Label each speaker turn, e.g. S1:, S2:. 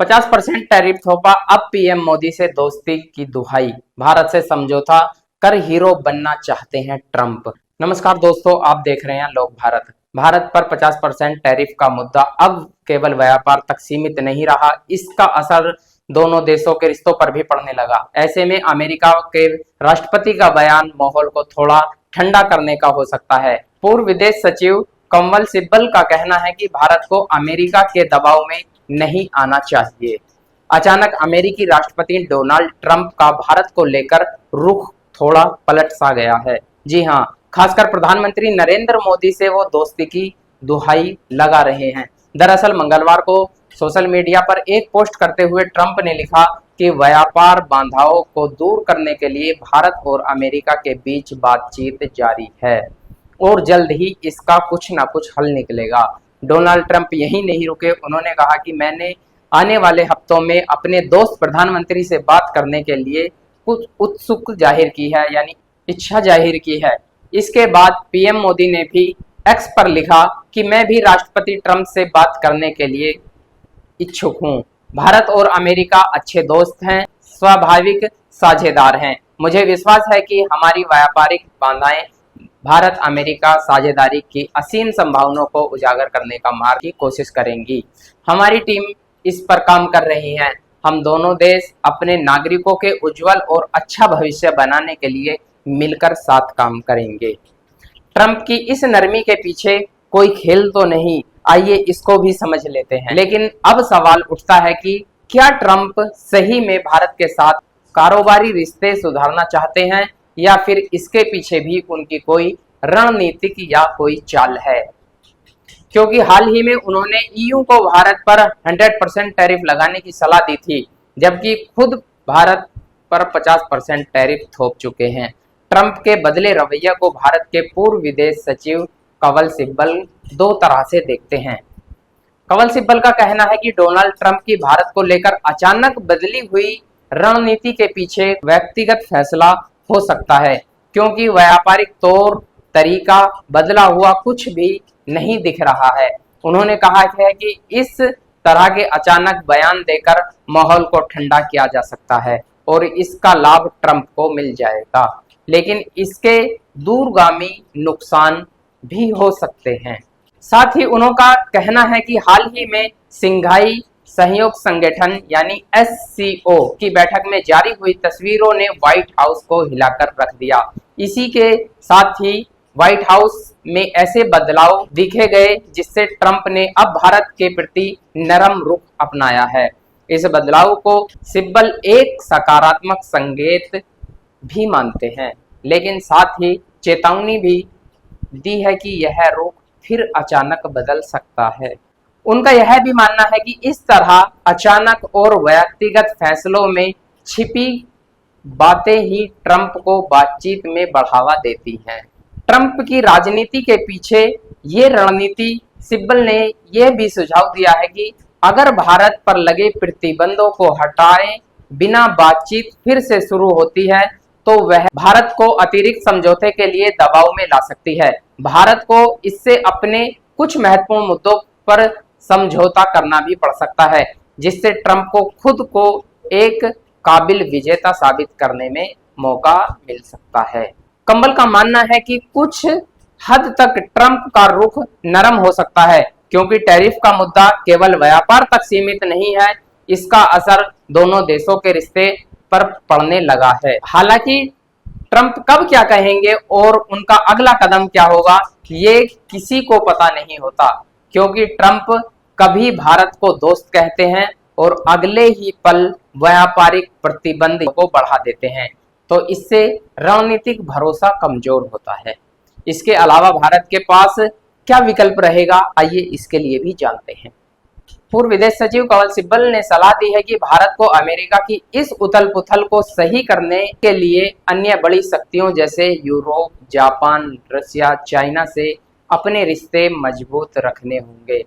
S1: 50% tariff थोपा, अब PM Modi से दोस्ती की दुहाई, भारत से समझौता कर हीरो बनना चाहते हैं ट्रंप। नमस्कार दोस्तों, आप देख रहे हैं लोक भारत। भारत पर 50% टैरिफ का मुद्दा अब केवल व्यापार तक सीमित नहीं रहा, इसका असर दोनों देशों के रिश्तों पर भी पड़ने लगा। ऐसे में अमेरिका के राष्ट्रपति का बयान माहौल को थोड़ा ठंडा करने का हो सकता है। पूर्व विदेश सचिव कंवल सिब्बल का कहना है कि भारत को अमेरिका के दबाव में नहीं आना चाहिए। अचानक अमेरिकी राष्ट्रपति डोनाल्ड ट्रंप का भारत को लेकर रुख थोड़ा पलट सा गया है। जी हाँ, खासकर प्रधानमंत्री नरेंद्र मोदी से वो दोस्ती की दुहाई लगा रहे हैं। दरअसल मंगलवार को सोशल मीडिया पर एक पोस्ट करते हुए ट्रंप ने लिखा कि व्यापार बाधाओं को दूर करने के लिए भारत और अमेरिका के बीच बातचीत जारी है और जल्द ही इसका कुछ ना कुछ हल निकलेगा। डोनाल्ड ट्रंप यही नहीं रुके, उन्होंने कहा कि मैंने आने वाले हफ्तों में अपने दोस्त प्रधानमंत्री से बात करने के लिए कुछ उत्सुक जाहिर की है, यानी इच्छा जाहिर की है। इसके बाद पीएम मोदी ने भी एक्स पर लिखा कि मैं भी राष्ट्रपति ट्रंप से बात करने के लिए इच्छुक हूं। भारत और अमेरिका अच्छे दोस्त हैं, स्वाभाविक साझेदार हैं। मुझे विश्वास है कि हमारी व्यापारिक बाधाएं भारत अमेरिका साझेदारी की असीम संभावनाओं को उजागर करने का मार्ग की कोशिश करेंगी। हमारी टीम इस पर काम कर रही है। हम दोनों देश अपने नागरिकों के उज्जवल और अच्छा भविष्य बनाने के लिए मिलकर साथ काम करेंगे। ट्रंप की इस नरमी के पीछे कोई खेल तो नहीं, आइए इसको भी समझ लेते हैं। लेकिन अब सवाल उठता है कि क्या ट्रंप सही में भारत के साथ कारोबारी रिश्ते सुधारना चाहते हैं या फिर इसके पीछे भी उनकी कोई रणनीतिक या कोई चाल है। क्योंकि हाल ही में उन्होंने ईयू को भारत पर 100% टैरिफ लगाने की सलाह दी थी, जबकि खुद भारत पर 50% टैरिफ थोप चुके हैं। ट्रंप के बदले रवैया को भारत के पूर्व विदेश सचिव कंवल सिब्बल दो तरह से देखते हैं। कंवल सिब्बल का कहना है कि डोनाल्ड ट्रंप की भारत को लेकर अचानक बदली हुई रणनीति के पीछे व्यक्तिगत फैसला हो सकता है, क्योंकि व्यापारिक तौर तरीका बदला हुआ कुछ भी नहीं दिख रहा है। उन्होंने कहा है कि इस तरह के अचानक बयान देकर माहौल को ठंडा किया जा सकता है और इसका लाभ ट्रंप को मिल जाएगा, लेकिन इसके दूरगामी नुकसान भी हो सकते हैं। साथ ही उनका कहना है कि हाल ही में सिंघाई सहयोग संगठन यानी SCO की बैठक में जारी हुई तस्वीरों ने व्हाइट हाउस को हिलाकर रख दिया। इसी के साथ ही व्हाइट हाउस में ऐसे बदलाव दिखे गए जिससे ट्रंप ने अब भारत के प्रति नरम रुख अपनाया है। इस बदलाव को सिब्बल एक सकारात्मक संकेत भी मानते हैं, लेकिन साथ ही चेतावनी भी दी है कि यह रुख फिर अचानक बदल सकता है। उनका यह भी मानना है कि इस तरह अचानक और व्यक्तिगत फैसलों में छिपी बातें ही ट्रंप को बातचीत में बढ़ावा देती हैं। ट्रंप की राजनीति के पीछे ये रणनीति सिब्बल ने यह भी सुझाव दिया है कि अगर भारत पर लगे प्रतिबंधों को हटाए बिना बातचीत फिर से शुरू होती है तो वह भारत को अतिरिक्त समझौते के लिए दबाव में ला सकती है। भारत को इससे अपने कुछ महत्वपूर्ण मुद्दों पर समझौता करना भी पड़ सकता है, जिससे ट्रंप को खुद को एक काबिल विजेता साबित करने में मौका मिल सकता है। कंबल का मानना है कि कुछ हद तक ट्रंप का रुख नरम हो सकता है, क्योंकि टैरिफ का मुद्दा केवल व्यापार तक सीमित नहीं है, इसका असर दोनों देशों के रिश्ते पर पड़ने लगा है। हालांकि ट्रंप कब क्या कहेंगे और उनका अगला कदम क्या होगा, ये किसी को पता नहीं होता, क्योंकि ट्रंप कभी भारत को दोस्त कहते हैं और अगले ही पल व्यापारिक प्रतिबंध को बढ़ा देते हैं, तो इससे रणनीतिक भरोसा कमजोर होता है। इसके अलावा भारत के पास क्या विकल्प रहेगा, आइए इसके लिए भी जानते हैं। पूर्व विदेश सचिव कंवल सिब्बल ने सलाह दी है कि भारत को अमेरिका की इस उथल पुथल को सही करने के लिए अन्य बड़ी शक्तियों जैसे यूरोप, जापान, रशिया, चाइना से अपने रिश्ते मजबूत रखने होंगे।